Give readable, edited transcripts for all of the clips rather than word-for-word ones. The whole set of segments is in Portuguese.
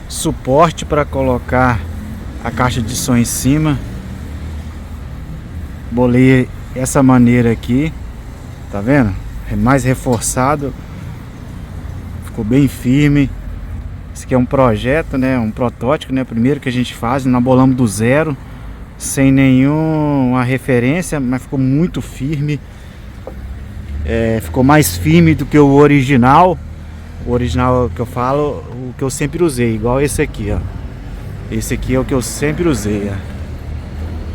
suporte para colocar a caixa de som em cima. Bolei essa maneira aqui, tá vendo? É mais reforçado, ficou bem firme. Esse aqui é um projeto, né? Um protótipo, né? Primeiro que a gente faz, nós bolamos do zero, sem nenhuma referência, mas ficou muito firme. Ficou mais firme do que o original. O original que eu falo, o que eu sempre usei, igual esse aqui, ó. Esse aqui é o que eu sempre usei,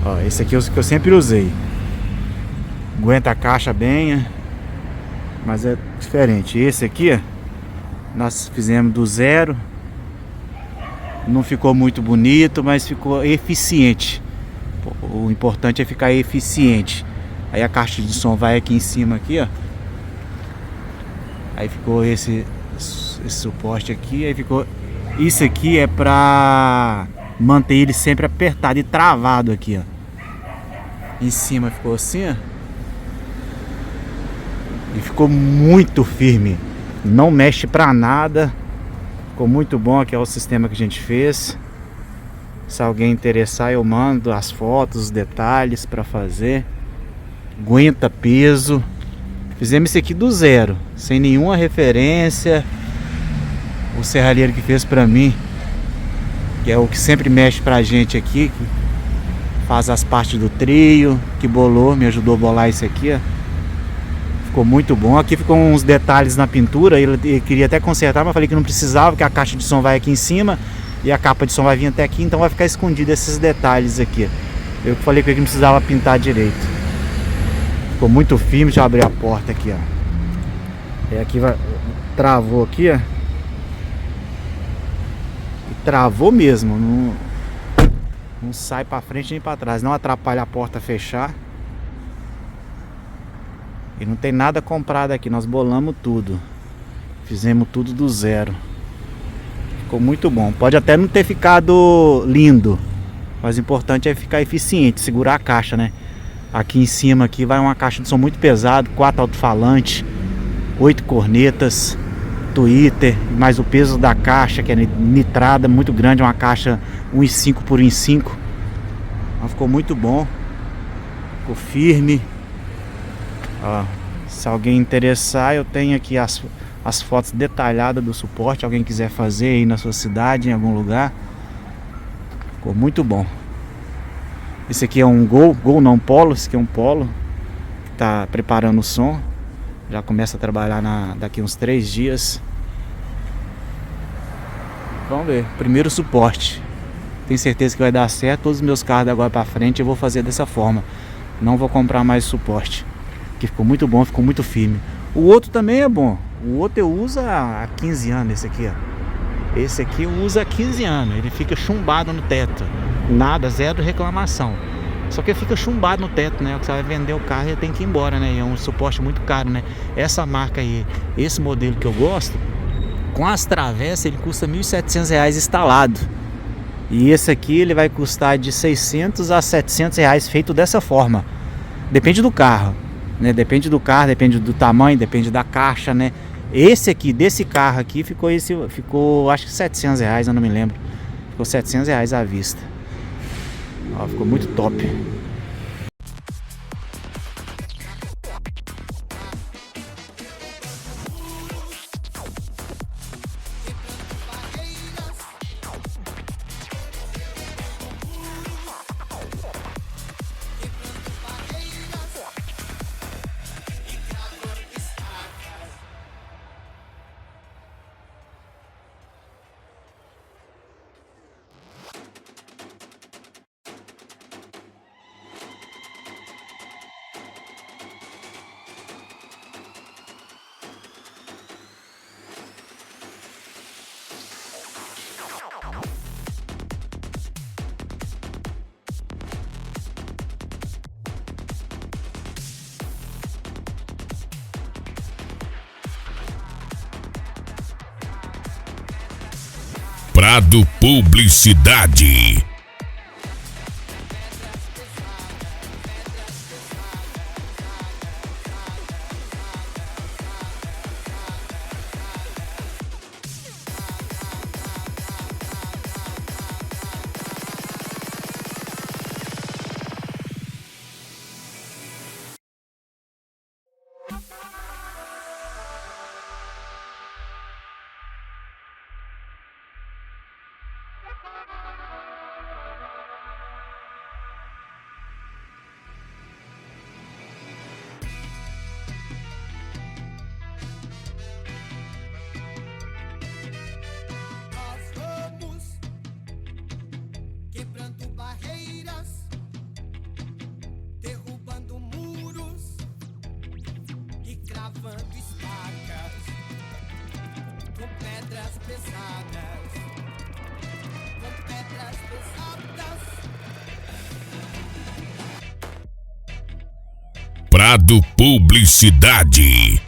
ó. Esse aqui é o que eu sempre usei. Aguenta a caixa bem, mas é diferente. Esse aqui, ó, nós fizemos do zero. Não ficou muito bonito, mas ficou eficiente. O importante é ficar eficiente. Aí a caixa de som vai aqui em cima aqui, ó. Aí ficou esse suporte aqui. Aí ficou. Isso aqui é pra manter ele sempre apertado e travado aqui, ó. Em cima ficou assim, ó. E ficou muito firme. Não mexe pra nada. Ficou muito bom. Aqui é o sistema que a gente fez. Se alguém interessar, eu mando as fotos, os detalhes pra fazer. Aguenta peso. Fizemos esse aqui do zero, sem nenhuma referência. O serralheiro que fez pra mim, que é o que sempre mexe pra gente aqui, que faz as partes do trio, que bolou, me ajudou a bolar isso aqui, ó. Ficou muito bom. Aqui ficou uns detalhes na pintura. Ele queria até consertar, mas falei que não precisava, que a caixa de som vai aqui em cima e a capa de som vai vir até aqui, então vai ficar escondido esses detalhes aqui. Eu falei que ele não precisava pintar direito. Ficou muito firme. Deixa eu abrir a porta aqui, ó. Aqui vai, travou aqui, ó. E travou mesmo. Não sai pra frente nem pra trás. Não atrapalha a porta a fechar. E não tem nada comprado aqui. Nós bolamos tudo. Fizemos tudo do zero. Ficou muito bom. Pode até não ter ficado lindo, mas o importante é ficar eficiente, segurar a caixa, né? Aqui em cima aqui vai uma caixa de som muito pesado, 4 alto-falantes, 8 cornetas, tweeter, mais o peso da caixa, que é nitrada, muito grande, uma caixa 1,5 por 1,5. Mas ficou muito bom. Ficou firme. Ó, se alguém interessar, eu tenho aqui as fotos detalhadas do suporte. Alguém quiser fazer aí na sua cidade, em algum lugar. Ficou muito bom. Esse aqui é um Gol não Polo. Esse aqui é um Polo. Tá preparando o som. Já começa a trabalhar daqui uns 3 dias. Vamos ver. Primeiro suporte. Tenho certeza que vai dar certo. Todos os meus carros agora pra frente eu vou fazer dessa forma. Não vou comprar mais suporte. Que ficou muito bom, ficou muito firme. O outro também é bom. O outro eu uso há 15 anos. Esse aqui, ó. Esse aqui eu uso há 15 anos. Ele fica chumbado no teto. Nada, zero reclamação. Só que fica chumbado no teto, né? Você vai vender o carro e tem que ir embora, né? E é um suporte muito caro, né? Essa marca aí, esse modelo que eu gosto, com as travessas ele custa R$ 1.700 instalado. E esse aqui ele vai custar de 600 a 700 reais feito dessa forma. Depende do carro, né? Depende do carro, depende do tamanho, depende da caixa, né? Esse aqui, desse carro aqui, ficou acho que 700 reais, eu não me lembro. Ficou 700 reais à vista. Ó, ficou muito top. Prado Publicidade. quebrando barreiras, derrubando muros e cravando estacas com pedras pesadas, com pedras pesadas. Prado Publicidade.